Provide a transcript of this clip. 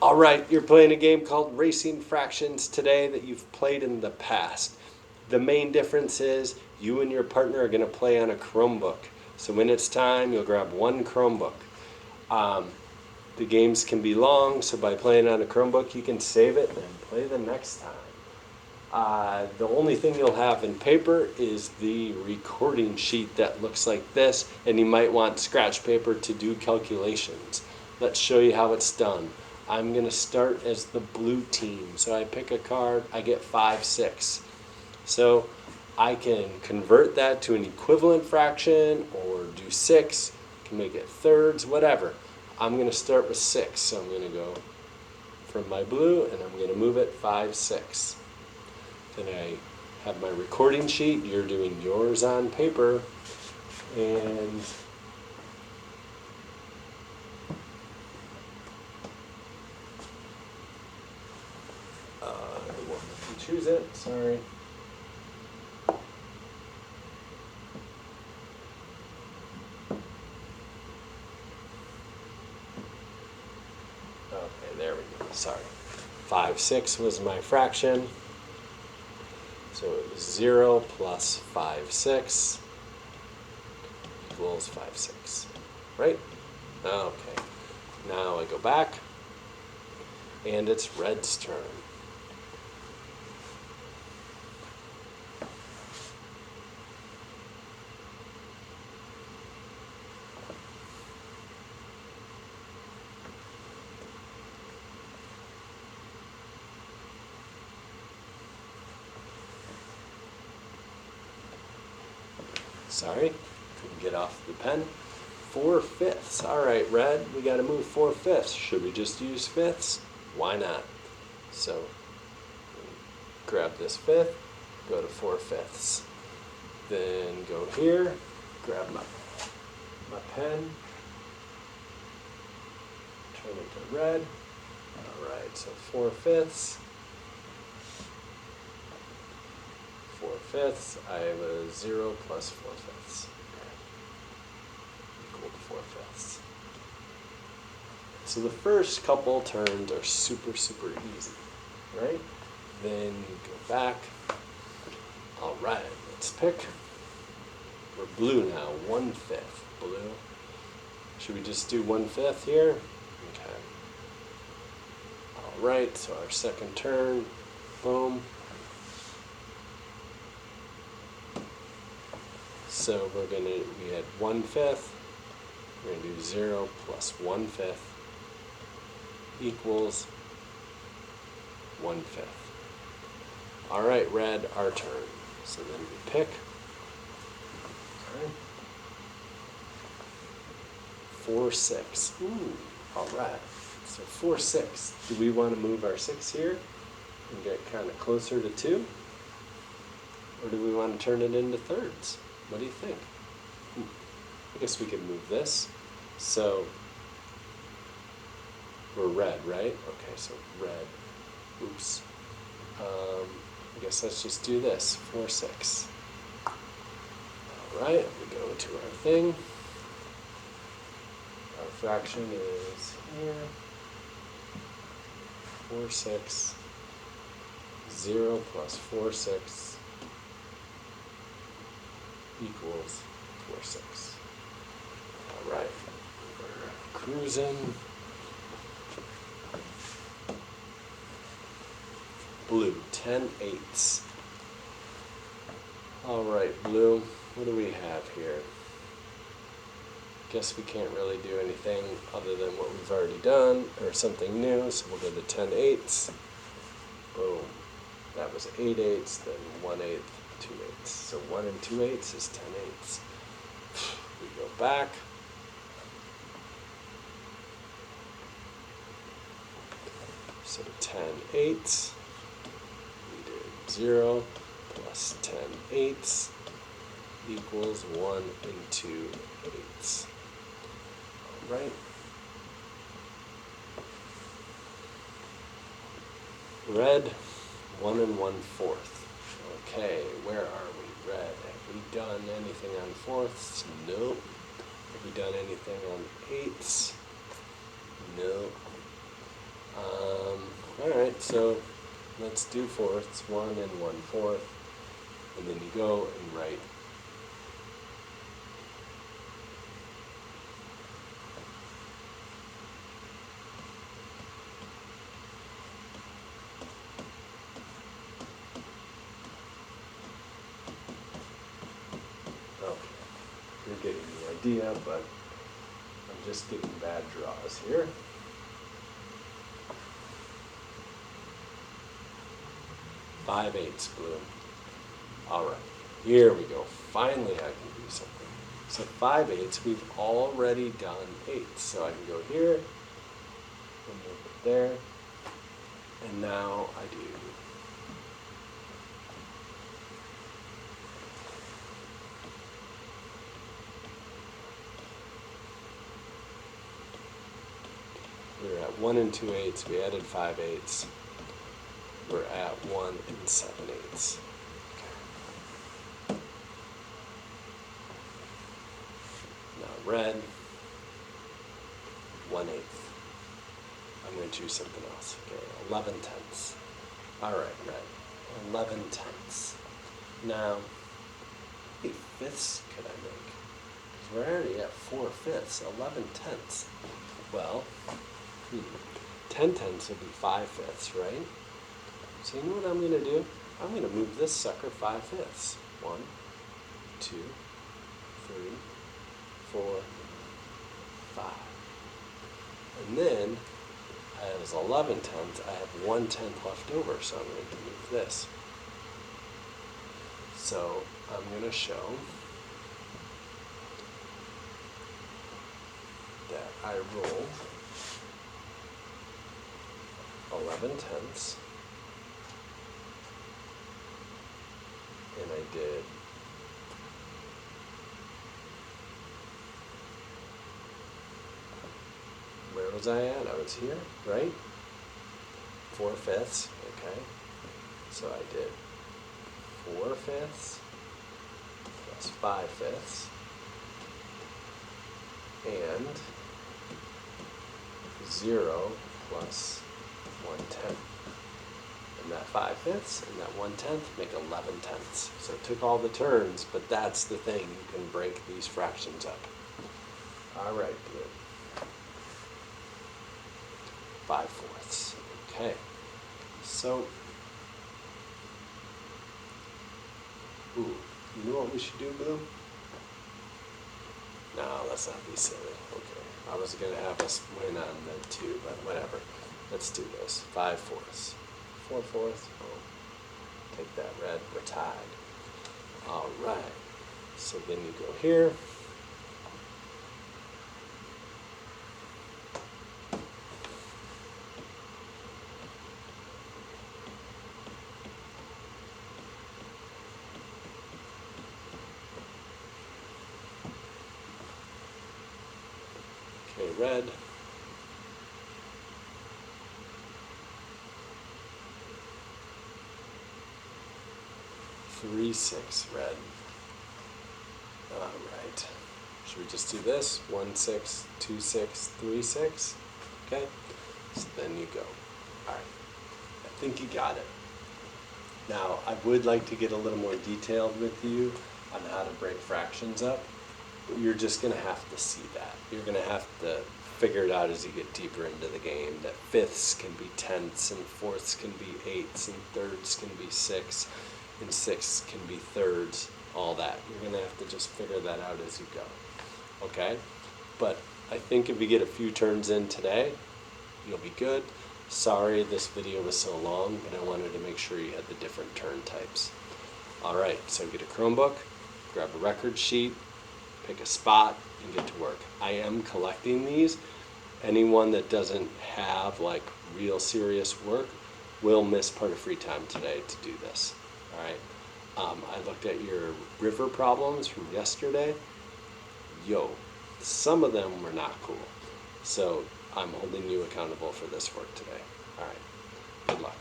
All right, you're playing a game called Racing Fractions today that you've played in the past. The main difference is you and your partner are going to play on a Chromebook. So when it's time, you'll grab one Chromebook. Um, the games can be long, so by playing on a Chromebook, you can save it and play the next time. The only thing you'll have in paper is the recording sheet that looks like this, and you might want scratch paper to do calculations. Let's show you how it's done. I'm going to start as the blue team. So I pick a card, I get 5, 6. So I can convert that to an equivalent fraction or do 6, can make it thirds, whatever. I'm going to start with 6, so I'm going to go from my blue and I'm going to move it 5, 6. Then I have my recording sheet. You're doing yours on paper. And it won't let me choose it. Sorry. Okay, there we go. Sorry. 5, 6 was my fraction. So it was 0 plus 5, 6 equals 5, 6. Right? Okay. Now I go back. And it's Red's turn. Sorry, couldn't get off the pen. 4/5. All right, Red, we got to move 4/5. Should we just use fifths? Why not? So grab this fifth, go to 4/5. Then go here, grab my pen, turn it to red. All right, so 4/5. 4/5. I have a 0 plus 4/5. Equal to 4/5. So the first couple turns are super, super easy, right? Then you go back. All right, let's pick. We're blue now, 1/5 blue. Should we just do 1/5 here? Okay. All right, so our second turn, boom. So we had 1/5. We're gonna do 0 plus 1/5 equals 1/5. All right, Red, our turn. So then we pick. Okay. 4, 6. Ooh, all right. So 4, 6. Do we want to move our 6 here and get kind of closer to 2? Or do we want to turn it into thirds? What do you think? I guess we could move this. So we're red, right? Okay, so red. Oops. I guess let's just do this. 4, 6. All right, we go to our thing. Our fraction is here. 4, 6. 0 plus 4, 6 equals 4, 6. All right, we're cruising. Blue, 10/8. All right, blue, what do we have here? Guess we can't really do anything other than what we've already done, or something new, so we'll go to 10/8. Boom. That was 8/8, then 1/8, 2/8. So 1 and 2/8 is 10/8. We go back. So 10/8. We did 0 plus 10/8 equals 1 and 2/8. All right. Red, 1 and 1/4. Okay, where are we? Red. Have we done anything on fourths? Nope. Have we done anything on eighths? Nope. right, so let's do fourths, 1 and 1/4, and then you go and write okay. You're getting the idea, but I'm just getting bad draws here. 5/8 blue. All right, here we go. Finally, I can do something. So 5/8, we've already done 8. So I can go here and move it there, and now I do. We're at 1 and 2/8. We added 5/8. We're at 1 and 7/8. Now red, 1/8. I'm going to choose something else. Okay, 11/10. All right, red, 11/10. Now, how many fifths could I make? Because we're already at 4/5. 11/10. Well, 10/10 would be 5/5, right? So you know what I'm going to do? I'm going to move this sucker 5/5. 1, 2, 3, 4, 5. And then, as 11/10, I have 1/10 left over, so I'm going to move this. So I'm going to show that I rolled 11/10, and I did where was I at? I was here, right? 4/5, okay. So I did 4/5 plus 5/5 and 0 plus 1/10. And that 5/5 and that 1/10 make 11/10. So it took all the turns, but that's the thing. You can break these fractions up. All right, good. 5/4. Okay. So, ooh, you know what we should do, Blue? No, let's not be silly. Okay. I was going to have us win on the 2, but whatever. Let's do this. 5/4. 4/4. Oh, take that red. We're tied. All right. So then you go here. Okay, red. Three, 6, red. All right. Should we just do this? 1, 6, 2, 6, 3, 6. Okay. So then you go. All right. I think you got it. Now, I would like to get a little more detailed with you on how to break fractions up, but you're just going to have to see that. You're going to have to figure it out as you get deeper into the game, that fifths can be tenths, and fourths can be eighths, and thirds can be sixths, and sixths can be thirds, all that. You're going to have to just figure that out as you go, okay? But I think if you get a few turns in today, you'll be good. Sorry this video was so long, but I wanted to make sure you had the different turn types. All right, so get a Chromebook, grab a record sheet, pick a spot, and get to work. I am collecting these. Anyone that doesn't have like real serious work will miss part of free time today to do this. All right. I looked at your river problems from yesterday. Yo, some of them were not cool. So I'm holding you accountable for this work today. All right. Good luck.